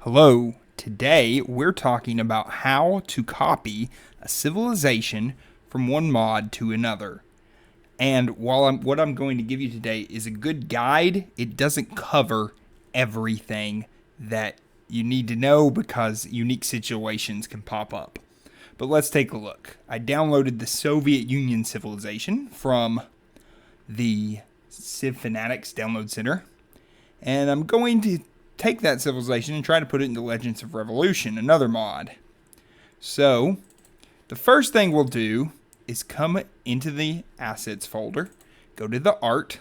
Hello, today we're talking about how to copy a civilization from one mod to another. And what I'm going to give you today is a good guide. It doesn't cover everything that you need to know because unique situations can pop up. But let's take a look. I downloaded the Soviet Union civilization from the Civ Fanatics download center, and I'm going to take that civilization and try to put it into Legends of Revolution, another mod. So, the first thing we'll do is come into the assets folder, go to the art,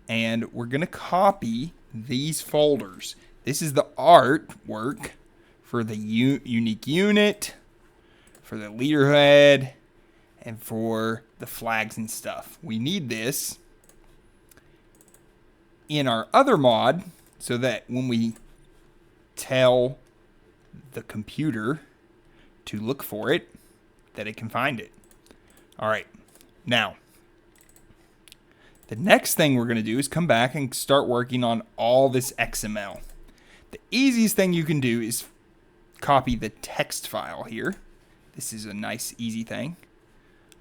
and we're going to copy these folders. This is the artwork for the unique unit, for the leader head, and for the flags and stuff. We need this in our other mod so that when we tell the computer to look for it, that it can find it. All right, now, the next thing we're going to do is come back and start working on all this XML. The easiest thing you can do is copy the text file here. This is a nice, easy thing.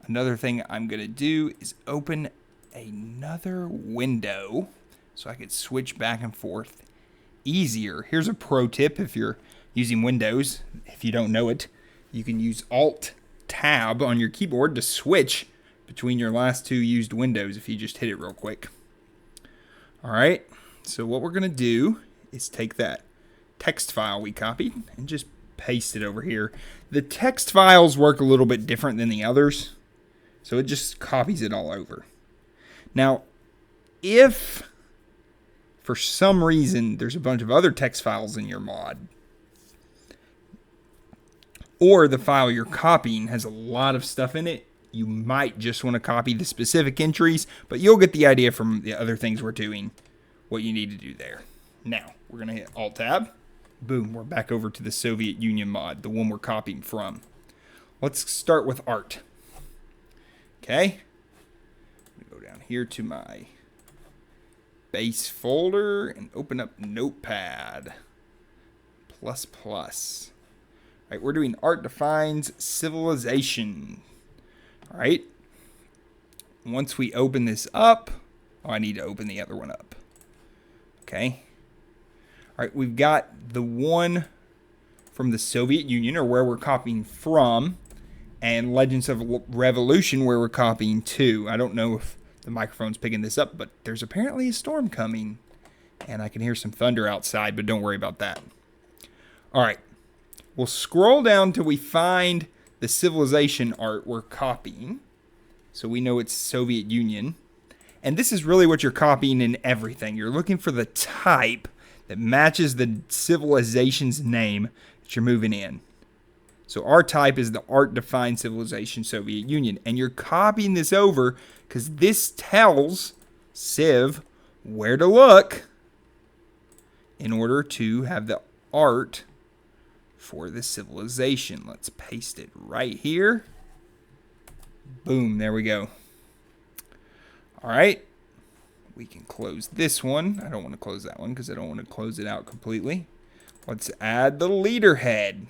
Another thing I'm going to do is open another window so I could switch back and forth easier. Here's a pro tip if you're using Windows. If you don't know it, you can use Alt-Tab on your keyboard to switch between your last two used windows if you just hit it real quick. All right, so what we're going to do is take that text file we copied and just paste it over here. The text files work a little bit different than the others, so it just copies it all over. Now, if for some reason there's a bunch of other text files in your mod, or the file you're copying has a lot of stuff in it, you might just want to copy the specific entries, but you'll get the idea from the other things we're doing, what you need to do there. Now, we're going to hit Alt-Tab. Boom, we're back over to the Soviet Union mod, the one we're copying from. Let's start with art. Okay. I'm going to go down here to my base folder and open up Notepad++. All right, we're doing art defines civilization. All right. Once we open this up, I need to open the other one up. Okay. All right, we've got the one from the Soviet Union, or where we're copying from, and Legends of Revolution, where we're copying to. I don't know if the microphone's picking this up, but there's apparently a storm coming, and I can hear some thunder outside, but don't worry about that. All right, we'll scroll down till we find the civilization art we're copying, so we know it's Soviet Union. And this is really what you're copying in everything. You're looking for the type that matches the civilization's name that you're moving in. So our type is the art-defined civilization Soviet Union. And you're copying this over because this tells Civ where to look in order to have the art for the civilization. Let's paste it right here. Boom, there we go. All right. We can close this one. I don't want to close that one because I don't want to close it out completely. Let's add the leader head.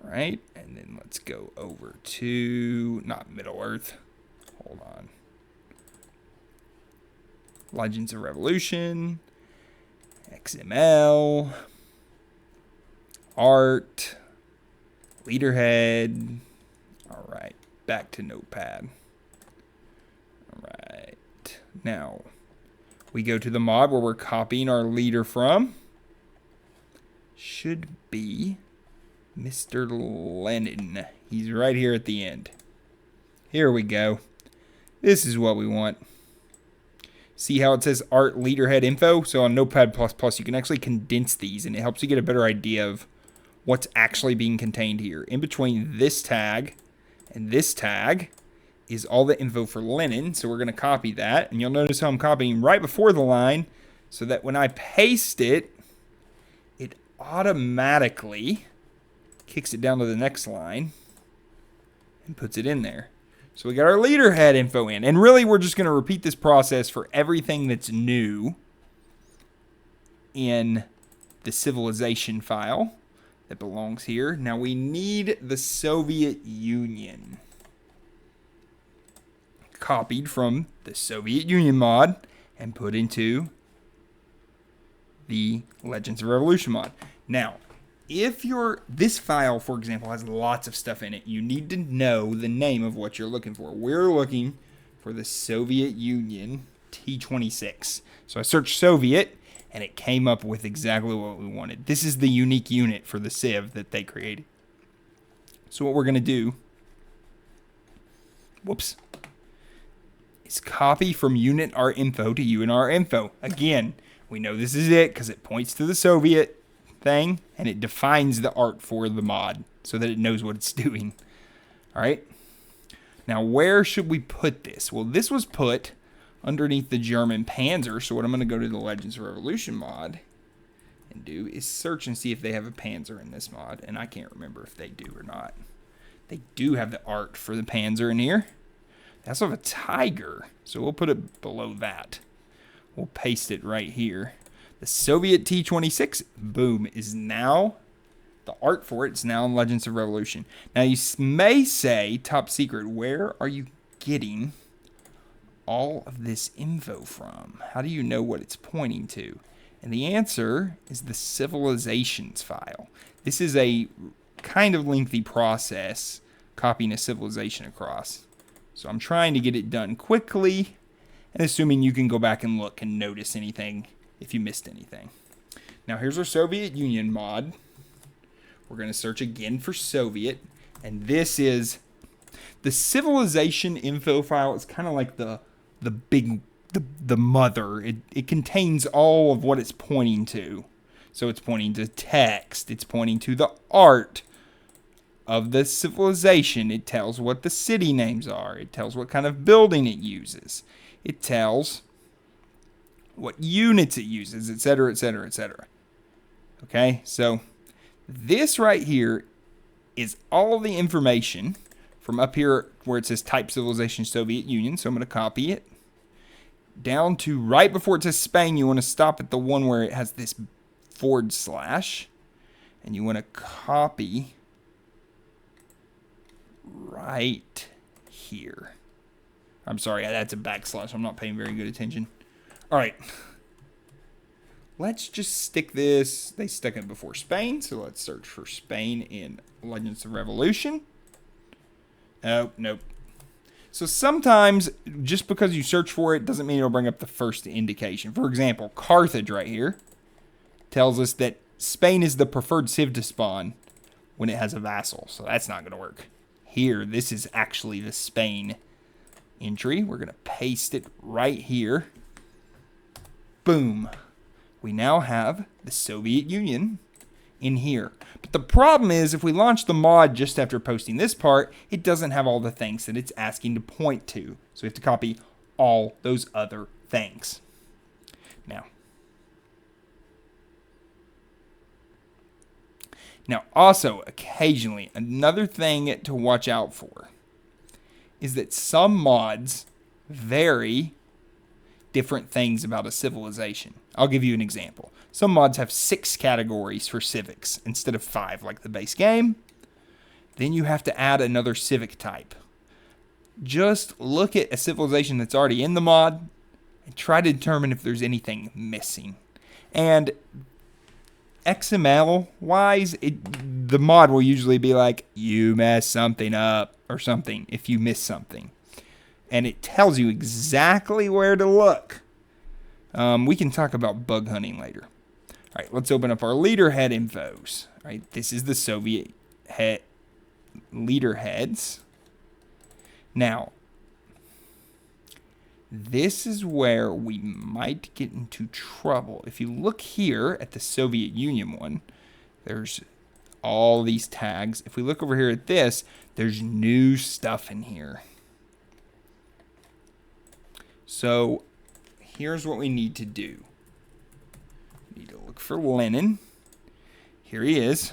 All right, and then let's go over to, not Middle Earth. Hold on. Legends of Revolution, XML, art, leader head. All right, back to Notepad. All right. Now, we go to the mod where we're copying our leader from. Should be Mr. Lenin. He's right here at the end. Here we go. This is what we want. See how it says art leader head info? So on Notepad++, you can actually condense these, and it helps you get a better idea of what's actually being contained here. In between this tag and this tag is all the info for Lenin, so we're going to copy that. And you'll notice how I'm copying right before the line so that when I paste it, it automatically kicks it down to the next line and puts it in there. So we got our leader head info in. And really, we're just going to repeat this process for everything that's new in the civilization file that belongs here. Now we need the Soviet Union. Copied from the Soviet Union mod and put into the Legends of Revolution mod. Now, if this file, for example, has lots of stuff in it, you need to know the name of what you're looking for. We're looking for the Soviet Union T26. So I searched Soviet, and it came up with exactly what we wanted. This is the unique unit for the Civ that they created. So what we're going to do, is copy from unit R info to UNR info. Again, we know this is it because it points to the Soviet thing, and it defines the art for the mod so that it knows what it's doing. All right. Now, where should we put this? Well, this was put underneath the German Panzer. So what I'm going to go to the Legends of Revolution mod and do is search and see if they have a Panzer in this mod. And I can't remember if they do or not. They do have the art for the Panzer in here. They also have a Tiger. So we'll put it below that. We'll paste it right here. The Soviet T-26, boom, is now, the art for it is now in Legends of Revolution. Now you may say, top secret, where are you getting all of this info from? How do you know what it's pointing to? And the answer is the civilizations file. This is a kind of lengthy process, copying a civilization across. So I'm trying to get it done quickly, and assuming you can go back and look and notice anything if you missed anything. Now here's our Soviet Union mod. We're going to search again for Soviet, and this is the civilization info file. It's kind of like the mother. It contains all of what it's pointing to. So it's pointing to text. It's pointing to the art of the civilization. It tells what the city names are. It tells what kind of building it uses. It tells what units it uses, etc., etc., etc. Okay, so this right here is all the information from up here where it says Type Civilization Soviet Union. So I'm going to copy it down to right before it says Spain. You want to stop at the one where it has this /, and you want to copy right here. I'm sorry, that's a /. I'm not paying very good attention. All right. Let's just stick this. They stuck it before Spain, so let's search for Spain in Legends of Revolution. Oh, nope. So sometimes, just because you search for it doesn't mean it'll bring up the first indication. For example, Carthage right here tells us that Spain is the preferred civ to spawn when it has a vassal, so that's not going to work. Here, this is actually the Spain entry. We're going to paste it right here. Boom. We now have the Soviet Union in here. But the problem is, if we launch the mod just after posting this part, it doesn't have all the things that it's asking to point to. So we have to copy all those other things. Now also, occasionally, another thing to watch out for is that some mods vary different things about a civilization. I'll give you an example. Some mods have 6 categories for civics instead of 5 like the base game. Then you have to add another civic type. Just look at a civilization that's already in the mod and try to determine if there's anything missing. And XML wise, the mod will usually be like, you messed something up or something if you miss something. And it tells you exactly where to look. We can talk about bug hunting later. All right, let's open up our leader head infos. All right, this is the Soviet leader heads. Now, this is where we might get into trouble. If you look here at the Soviet Union one, there's all these tags. If we look over here at this, there's new stuff in here. So here's what we need to do. We need to look for Lenin. Here he is.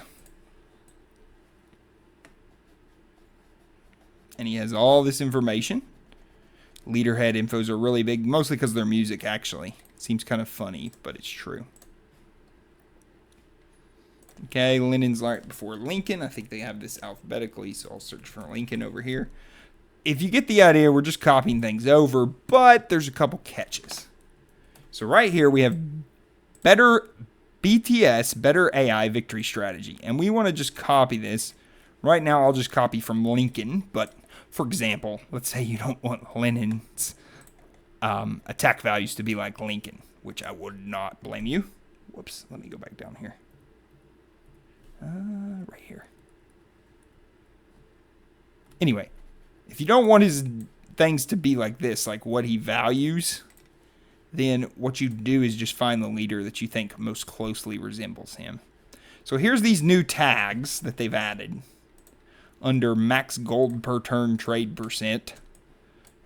And he has all this information. Leaderhead infos are really big, mostly because of their music, actually. It seems kind of funny, but it's true. Okay, Lenin's right before Lincoln. I think they have this alphabetically, so I'll search for Lincoln over here. If you get the idea, we're just copying things over, but there's a couple catches. So right here we have better BTS, better AI victory strategy. And we want to just copy this. Right now I'll just copy from Lincoln, but for example, let's say you don't want Lenin's attack values to be like Lincoln, which I would not blame you. Whoops, let me go back down here. Right here. Anyway, if you don't want his things to be like this, like what he values, then what you do is just find the leader that you think most closely resembles him. So here's these new tags that they've added under max gold per turn trade percent.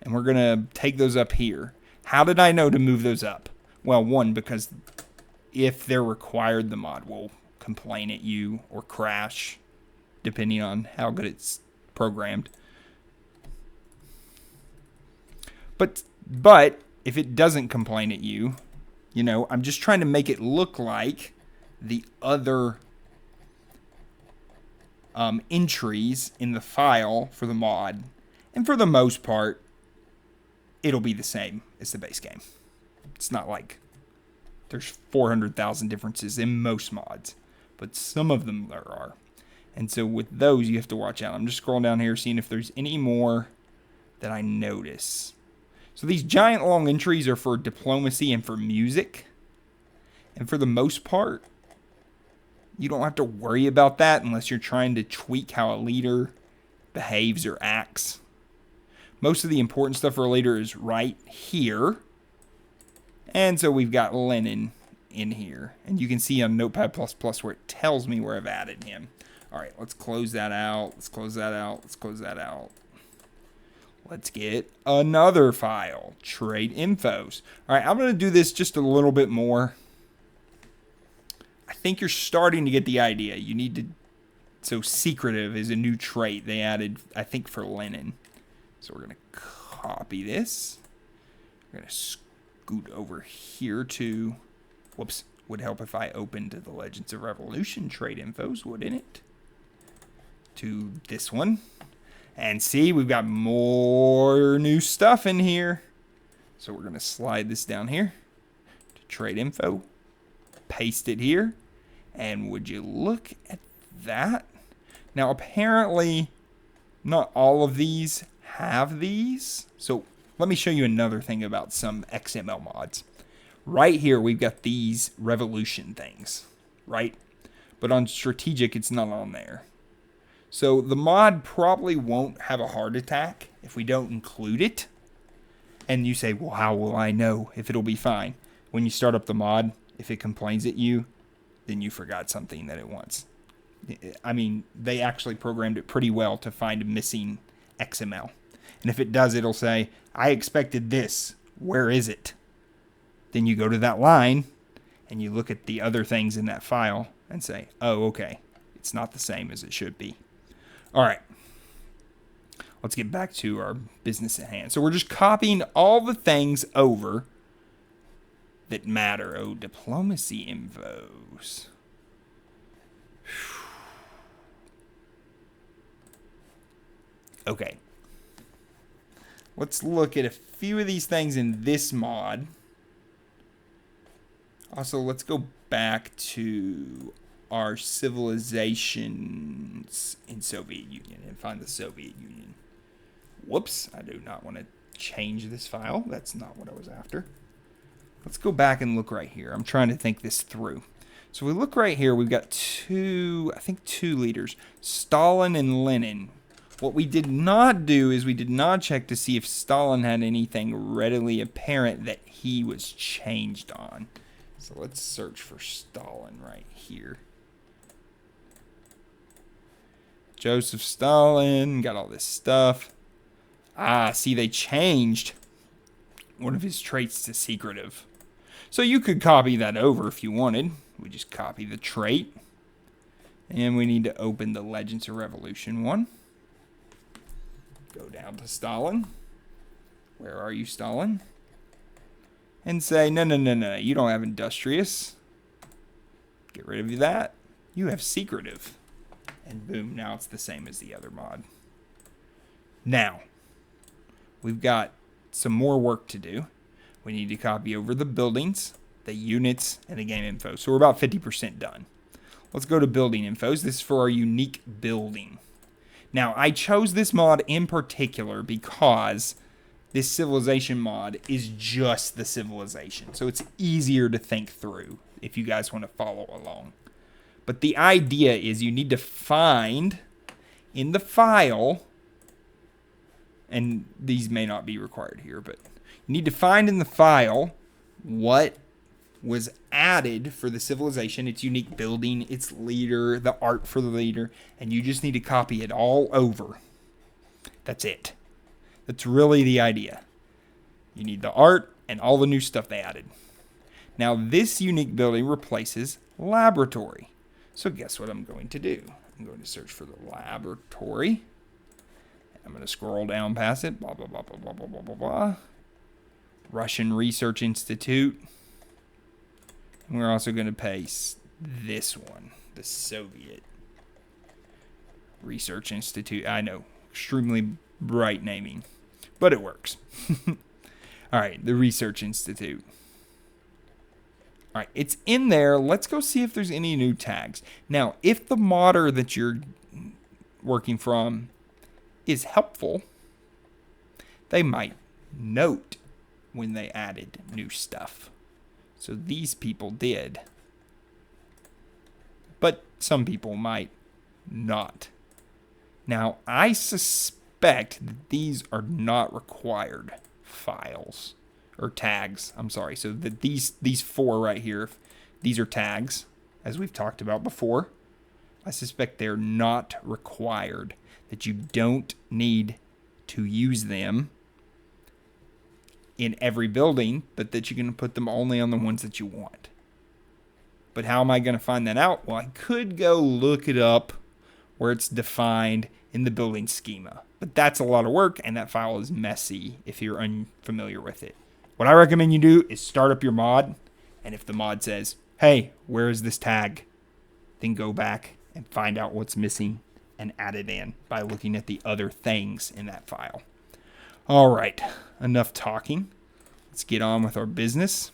And we're going to take those up here. How did I know to move those up? Well, one, because if they're required, the mod will complain at you or crash, depending on how good it's programmed. But if it doesn't complain at you, you know, I'm just trying to make it look like the other entries in the file for the mod. And for the most part, it'll be the same as the base game. It's not like there's 400,000 differences in most mods, but some of them there are. And so with those, you have to watch out. I'm just scrolling down here, seeing if there's any more that I notice. So these giant long entries are for diplomacy and for music. And for the most part, you don't have to worry about that unless you're trying to tweak how a leader behaves or acts. Most of the important stuff for a leader is right here. And so we've got Lenin in here. And you can see on Notepad++ where it tells me where I've added him. All right, let's close that out. Let's close that out. Let's close that out. Let's get another file, trade infos. All right, I'm going to do this just a little bit more. I think you're starting to get the idea. You need to, so secretive is a new trait they added, I think, for Lenin. So we're going to copy this. We're going to scoot over here to, whoops, would help if I opened the Legends of Revolution trade infos, wouldn't it? To this one. And see, we've got more new stuff in here. So we're going to slide this down here to trade info. Paste it here. And would you look at that? Now, apparently, not all of these have these. So let me show you another thing about some XML mods. Right here, we've got these revolution things, right? But on strategic, it's not on there. So the mod probably won't have a heart attack if we don't include it. And you say, well, how will I know if it'll be fine? When you start up the mod, if it complains at you, then you forgot something that it wants. I mean, they actually programmed it pretty well to find missing XML. And if it does, it'll say, I expected this. Where is it? Then you go to that line and you look at the other things in that file and say, oh, okay, it's not the same as it should be. All right, let's get back to our business at hand. So we're just copying all the things over that matter. Oh, diplomacy infos. Okay. Let's look at a few of these things in this mod. Also, let's go back to our civilizations in Soviet Union and find the Soviet Union. Whoops, I do not want to change this file. That's not what I was after. Let's go back and look right here. I'm trying to think this through. So we look right here, we've got two leaders, Stalin and Lenin. What we did not do is we did not check to see if Stalin had anything readily apparent that he was changed on. So let's search for Stalin right here. Joseph Stalin, got all this stuff. Ah, see, they changed one of his traits to secretive. So you could copy that over if you wanted. We just copy the trait. And we need to open the Legends of Revolution one. Go down to Stalin. Where are you, Stalin? And say, no, you don't have industrious. Get rid of that. you have secretive. And boom, now it's the same as the other mod. Now, we've got some more work to do. We need to copy over the buildings, the units, and the game info. So we're about 50% done. Let's go to building infos. This is for our unique building. Now, I chose this mod in particular because this civilization mod is just the civilization. So it's easier to think through if you guys want to follow along. But the idea is you need to find in the file, and these may not be required here, but you need to find in the file what was added for the civilization, its unique building, its leader, the art for the leader, and you just need to copy it all over. That's it. That's really the idea. You need the art and all the new stuff they added. Now, this unique building replaces laboratory. So guess what I'm going to do? I'm going to search for the laboratory. I'm going to scroll down past it. Blah, blah, blah, blah, blah, blah, blah, blah, blah. Russian Research Institute. And we're also going to paste this one, the Soviet Research Institute. I know, extremely bright naming, but it works. All right, the Research Institute. All right, it's in there. Let's go see if there's any new tags. Now, if the modder that you're working from is helpful, they might note when they added new stuff. So these people did. But some people might not. Now, I suspect that these are not required files or tags. I'm sorry. So that these four right here, these are tags, as we've talked about before. I suspect they're not required, that you don't need to use them in every building, but that you can put them only on the ones that you want. But how am I going to find that out? Well, I could go look it up where it's defined in the building schema. But that's a lot of work, and that file is messy if you're unfamiliar with it. What I recommend you do is start up your mod, and if the mod says, hey, where is this tag? Then go back and find out what's missing and add it in by looking at the other things in that file. All right, enough talking. Let's get on with our business.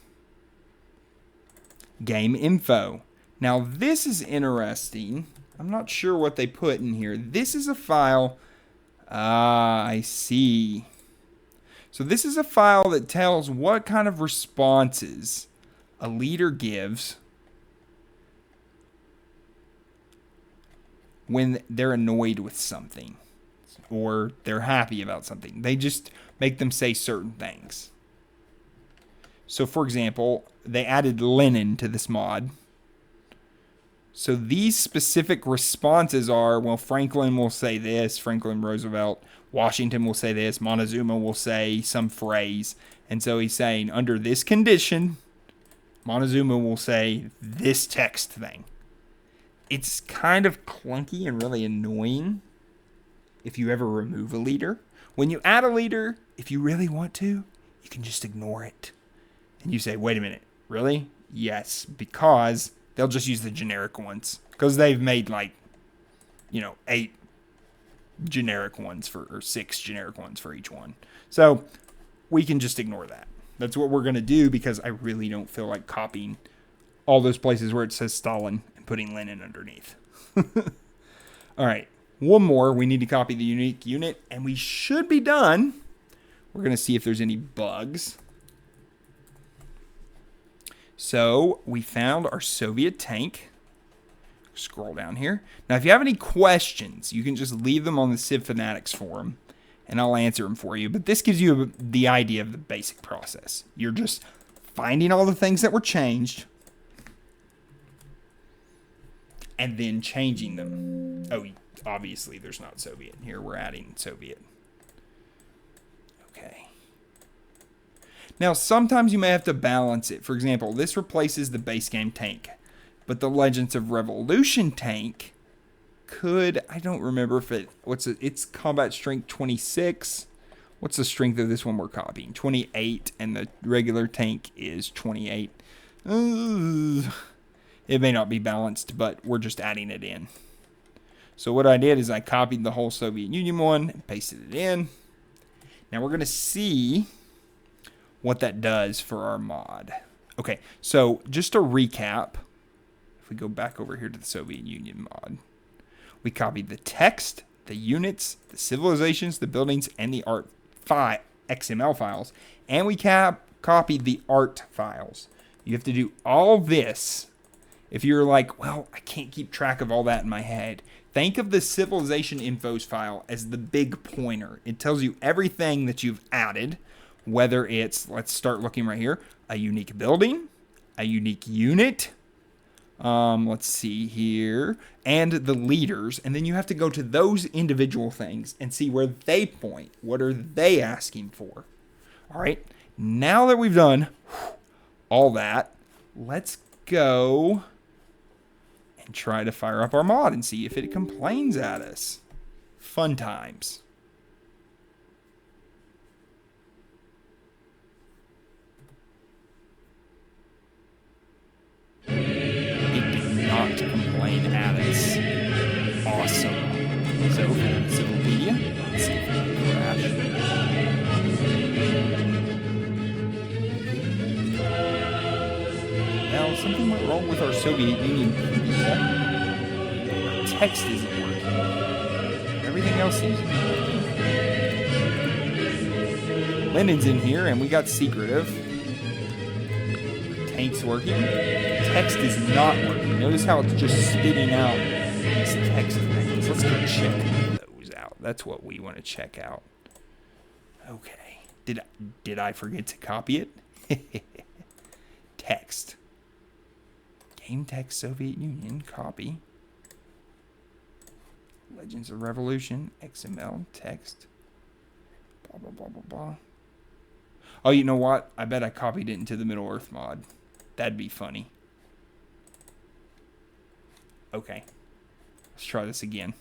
Game info. Now, this is interesting. I'm not sure what they put in here. This is a file. I see. So this is a file that tells what kind of responses a leader gives when they're annoyed with something or they're happy about something. They just make them say certain things. So, for example, they added Lenin to this mod. So these specific responses are, well, Franklin will say this, Franklin Roosevelt, Washington will say this, Montezuma will say some phrase. And so he's saying, under this condition, Montezuma will say this text thing. It's kind of clunky and really annoying if you ever remove a leader. When you add a leader, if you really want to, you can just ignore it. And you say, wait a minute, really? Yes, because they'll just use the generic ones. Because they've made 8 generic ones or 6 generic ones for each one. So we can just ignore that. That's what we're going to do because I really don't feel like copying all those places where it says Stalin and putting Lenin underneath. All right. One more. We need to copy the unique unit, and we should be done. We're going to see if there's any bugs. So we found our Soviet tank. Scroll down here. Now, if you have any questions, you can just leave them on the Civ Fanatics forum, and I'll answer them for you. But this gives you the idea of the basic process. You're just finding all the things that were changed, and then changing them. Oh, obviously there's not Soviet in here. We're adding Soviet. Okay. Now, sometimes you may have to balance it. For example, this replaces the base game tank. But the Legends of Revolution tank could, I don't remember if it's combat strength 26. What's the strength of this one we're copying? 28, and the regular tank is 28. It may not be balanced, but we're just adding it in. So what I did is I copied the whole Soviet Union one and pasted it in. Now we're going to see what that does for our mod. Okay, so just to recap, if we go back over here to the Soviet Union mod, we copied the text, the units, the civilizations, the buildings, and the art XML files. And we copied the art files. You have to do all this. If you're like, well, I can't keep track of all that in my head, think of the civilization infos file as the big pointer. It tells you everything that you've added, whether it's, let's start looking right here, a unique building, a unique unit, let's see here, and the leaders. And then you have to go to those individual things and see where they point. What are they asking for? All right, now that we've done all that, let's go and try to fire up our mod and see if it complains at us. Fun times. It did not complain at us. Awesome. So, Civilopedia, let's see if it can crash. Well, something went wrong with our Soviet Union PDF. Our text isn't working. Everything else seems to be working. Lenin's in here, and we got secretive. Tank's working. Text is not working. Notice how it's just spitting out these text things. Let's go check those out. That's what we want to check out. Okay. Did I forget to copy it? Text. Game text Soviet Union, copy. Legends of Revolution, XML, text. Blah, blah, blah, blah, blah. Oh, you know what? I bet I copied it into the Middle Earth mod. That'd be funny. Okay. Let's try this again.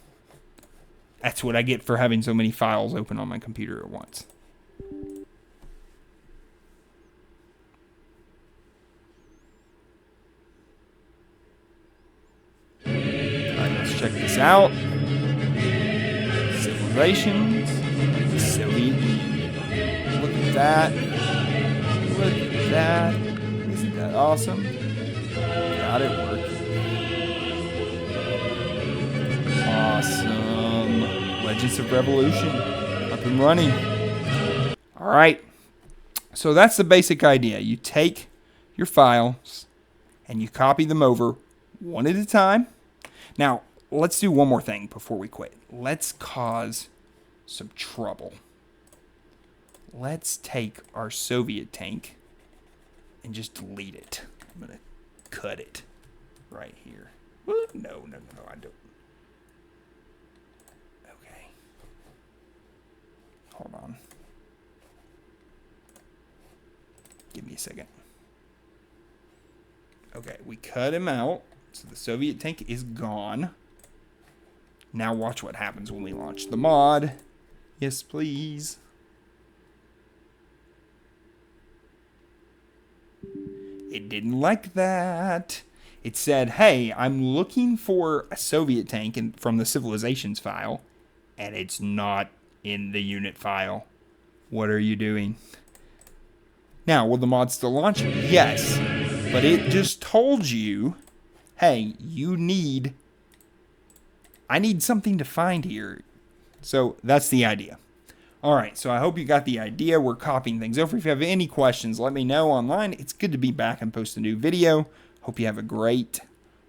That's what I get for having so many files open on my computer at once. Check this out. Civilizations. Soviet Union. Look at that. Look at that. Isn't that awesome? Got it working. Awesome. Legends of Revolution. Up and running. Alright. So that's the basic idea. You take your files and you copy them over one at a time. Now, let's do one more thing before we quit. Let's cause some trouble. Let's take our Soviet tank and just delete it. I'm going to cut it right here. No, I don't. Okay. Hold on. Give me a second. Okay, we cut him out. So the Soviet tank is gone. Now watch what happens when we launch the mod. Yes, please. It didn't like that. It said, hey, I'm looking for a Soviet tank from the civilizations file, and it's not in the unit file. What are you doing? Now, will the mod still launch? Yes. But it just told you, hey, I need something to find here. So that's the idea. All right, so I hope you got the idea. We're copying things over. If you have any questions, let me know online. It's good to be back and post a new video. Hope you have a great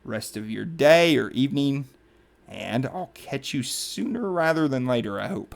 rest of your day or evening. And I'll catch you sooner rather than later, I hope.